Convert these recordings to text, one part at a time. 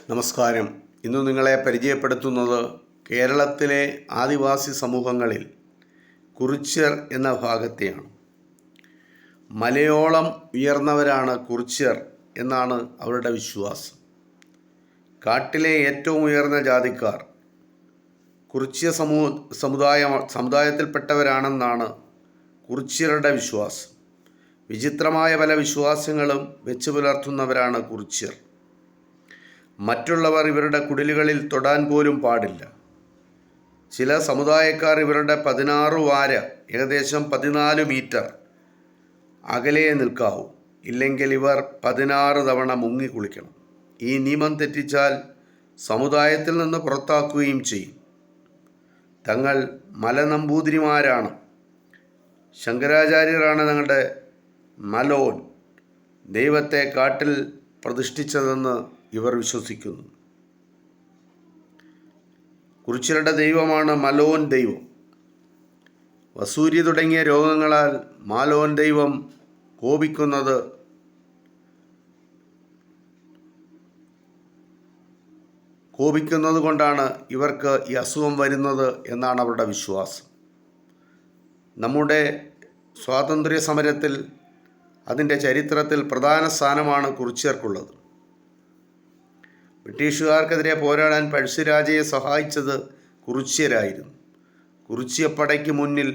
നമസ്കാരം. ഇന്ന് നിങ്ങളെ പരിചയപ്പെടുത്തുന്നത് കേരളത്തിലെ ആദിവാസി സമൂഹങ്ങളിൽ കുറിച്യർ എന്ന ഭാഗത്തെയാണ്. മലയോളം ഉയർന്നവരാണ് കുറിച്യർ എന്നാണ് അവരുടെ വിശ്വാസം. കാട്ടിലെ ഏറ്റവും ഉയർന്ന ജാതിക്കാർ കുറിച്യ സമുദായത്തിൽപ്പെട്ടവരാണെന്നാണ് കുറിച്യരുടെ വിശ്വാസം. വിചിത്രമായ പല വിശ്വാസങ്ങളും വെച്ചു പുലർത്തുന്നവരാണ് കുറിച്യർ. മറ്റുള്ളവർ ഇവരുടെ കുടിലുകളിൽ തൊടാൻ പോലും പാടില്ല. ചില സമുദായക്കാർ ഇവരുടെ 16 വാര ഏകദേശം 14 മീറ്റർ അകലെ നിൽക്കാവൂ. ഇല്ലെങ്കിൽ ഇവർ 16 തവണ മുങ്ങി കുളിക്കണം. ഈ നിയമം തെറ്റിച്ചാൽ സമുദായത്തിൽ നിന്ന് പുറത്താക്കുകയും ചെയ്യും. തങ്ങൾ മലനമ്പൂതിരിമാരാണ്. ശങ്കരാചാര്യരാണ് തങ്ങളുടെ മലോൻ ദൈവത്തെ കാട്ടിൽ പ്രതിഷ്ഠിച്ചതെന്ന് ഇവർ വിശ്വസിക്കുന്നു. കുറിച്യരുടെ ദൈവമാണ് മലോൻ ദൈവം. വസൂരി തുടങ്ങിയ രോഗങ്ങളാൽ മാലോൻ ദൈവം കോപിക്കുന്നത് കൊണ്ടാണ് ഇവർക്ക് ഈ അസുഖം വരുന്നത് എന്നാണ് അവരുടെ വിശ്വാസം. നമ്മുടെ സ്വാതന്ത്ര്യ സമരത്തിൽ അതിൻ്റെ ചരിത്രത്തിൽ പ്രധാന സ്ഥാനമാണ് കുറിച്യർക്കുള്ളത്. ബ്രിട്ടീഷുകാർക്കെതിരെ പോരാടാൻ പഴശ്ശിരാജയെ സഹായിച്ചത് കുറിച്യരായിരുന്നു. കുറിച്യപ്പടയ്ക്ക് മുന്നിൽ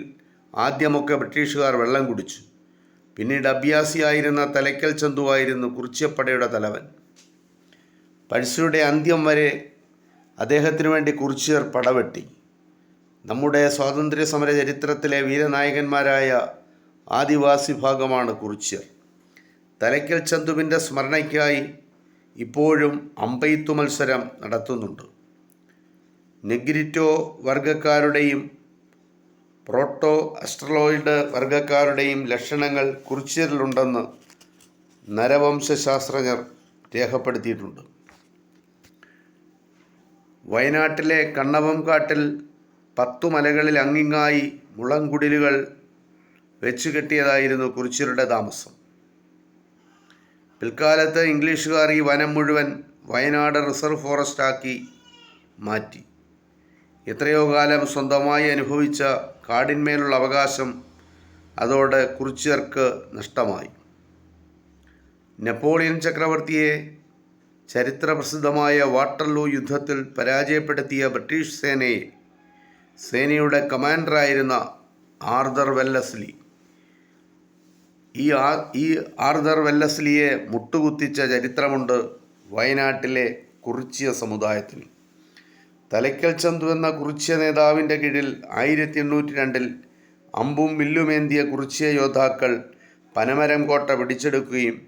ആദ്യമൊക്കെ ബ്രിട്ടീഷുകാർ വെള്ളം കുടിച്ചു. പിന്നീട് അഭ്യാസിയായിരുന്ന തലയ്ക്കൽ ചന്തുവായിരുന്നു കുറിച്യപ്പടയുടെ തലവൻ. പഴശ്ശിയുടെ അന്ത്യം വരെ അദ്ദേഹത്തിനു വേണ്ടി കുറിച്യർ പടവെട്ടി. നമ്മുടെ സ്വാതന്ത്ര്യ സമര ചരിത്രത്തിലെ വീരനായകന്മാരായ ആദിവാസി ഭാഗമാണ് കുറിച്യർ. തലയ്ക്കൽ ചന്തുവിൻ്റെ സ്മരണയ്ക്കായി ഇപ്പോഴും അമ്പെയ്ത്തു മത്സരം നടത്തുന്നുണ്ട്. നെഗ്രിറ്റോ വർഗക്കാരുടെയും പ്രോട്ടോ അസ്ട്രലോയിഡ് വർഗക്കാരുടെയും ലക്ഷണങ്ങൾ കുറിച്യരിലുണ്ടെന്ന് നരവംശാസ്ത്രജ്ഞർ രേഖപ്പെടുത്തിയിട്ടുണ്ട്. വയനാട്ടിലെ കണ്ണവം കാട്ടിൽ 10 മലകളിൽ അങ്ങിങ്ങായി മുളങ്കുടിലുകൾ വെച്ചുകെട്ടിയതായിരുന്നു കുറിച്യരുടെ താമസം. പിൽക്കാലത്ത് ഇംഗ്ലീഷുകാർ ഈ വനം മുഴുവൻ വയനാട് റിസർവ് ഫോറസ്റ്റാക്കി മാറ്റി. എത്രയോ കാലം സ്വന്തമായി അനുഭവിച്ച കാടിന്മേലുള്ള അവകാശം അതോടെ കുറിച്യർക്ക് നഷ്ടമായി. നെപ്പോളിയൻ ചക്രവർത്തിയെ ചരിത്രപ്രസിദ്ധമായ വാട്ടർലൂ യുദ്ധത്തിൽ പരാജയപ്പെടുത്തിയ ബ്രിട്ടീഷ് സേനയുടെ കമാൻഡറായിരുന്ന ആർതർ വെല്ലസ്ലി ആർതർ വെല്ലസ്ലിയെ മുട്ടുകുത്തിച്ച ചരിത്രമുണ്ട് വയനാട്ടിലെ കുറിച്യ സമുദായത്തിന്. തലയ്ക്കൽ ചന്തു എന്ന കുറിച്യ നേതാവിൻ്റെ കീഴിൽ 1802 അമ്പും വില്ലുമേന്തിയ കുറിച്യ യോദ്ധാക്കൾ പനമരം കോട്ട പിടിച്ചെടുക്കുകയും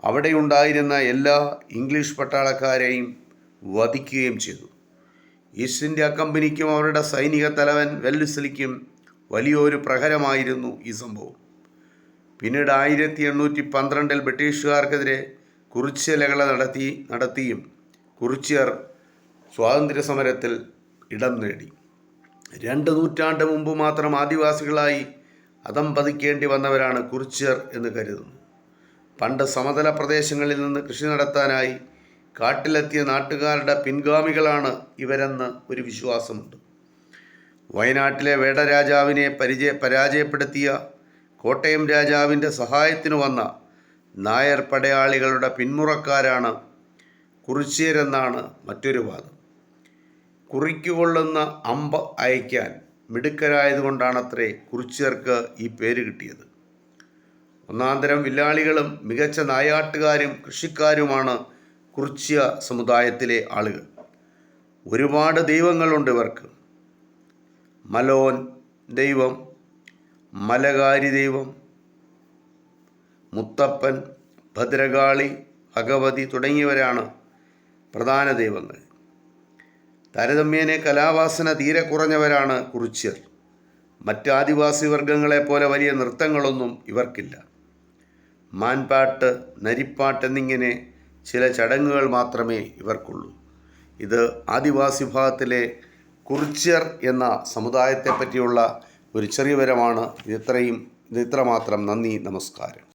അവിടെയുണ്ടായിരുന്ന എല്ലാ ഇംഗ്ലീഷ് പട്ടാളക്കാരെയും വധിക്കുകയും ചെയ്തു. ഈസ്റ്റ് ഇന്ത്യ കമ്പനിക്കും അവരുടെ സൈനിക തലവൻ വെല്ലസ്ലിക്കും വലിയൊരു പ്രഹരമായിരുന്നു ഈ സംഭവം. പിന്നീട് 1812 ബ്രിട്ടീഷുകാർക്കെതിരെ കുറിച്യ ലഹള നടത്തിയും കുറിച്യർ സ്വാതന്ത്ര്യ സമരത്തിൽ ഇടം നേടി. 2 നൂറ്റാണ്ട് മുമ്പ് മാത്രം ആദിവാസികളായി അധംപതിക്കേണ്ടി വന്നവരാണ് കുറിച്യർ എന്ന് കരുതുന്നു. പണ്ട് സമതല പ്രദേശങ്ങളിൽ നിന്ന് കൃഷി നടത്താനായി കാട്ടിലെത്തിയ നാട്ടുകാരുടെ പിൻഗാമികളാണ് ഇവരെന്ന് ഒരു വിശ്വാസമുണ്ട്. വയനാട്ടിലെ വേടരാജാവിനെ പരാജയപ്പെടുത്തിയ കോട്ടയം രാജാവിൻ്റെ സഹായത്തിനു വന്ന നായർ പടയാളികളുടെ പിന്മുറക്കാരാണ് കുറിച്യരെന്നാണ് മറ്റൊരു വാദം. കുറിക്കുകൊള്ളുന്ന അമ്പ് അയക്കാൻ മിടുക്കരായതുകൊണ്ടാണത്രേ കുറിച്യർക്ക് ഈ പേര് കിട്ടിയത്. ഒന്നാന്തരം വില്ലാളികളും മികച്ച നായാട്ടുകാരും കൃഷിക്കാരുമാണ് കുറിച്യ സമുദായത്തിലെ ആളുകൾ. ഒരുപാട് ദൈവങ്ങളുണ്ട് ഇവർക്ക്. മലോൻ ദൈവം, മലകാരി ദൈവം, മുത്തപ്പൻ, ഭദ്രകാളി, ഭഗവതി തുടങ്ങിയവരാണ് പ്രധാന ദൈവങ്ങൾ. താരതമ്യേന കലാവാസന തീരെ കുറഞ്ഞവരാണ് കുറിച്യർ. മറ്റ് ആദിവാസി വർഗങ്ങളെപ്പോലെ വലിയ നൃത്തങ്ങളൊന്നും ഇവർക്കില്ല. മാൻപാട്ട്, നരിപ്പാട്ട് എന്നിങ്ങനെ ചില ചടങ്ങുകൾ മാത്രമേ ഇവർക്കുള്ളൂ. ഇത് ആദിവാസി വിഭാഗത്തിലെ കുറിച്യർ എന്ന സമുദായത്തെ പറ്റിയുള്ള ഒരു ചെറിയ വിവരമാണ്. ഇത് ഇത്രമാത്രം. നന്ദി, നമസ്കാരം.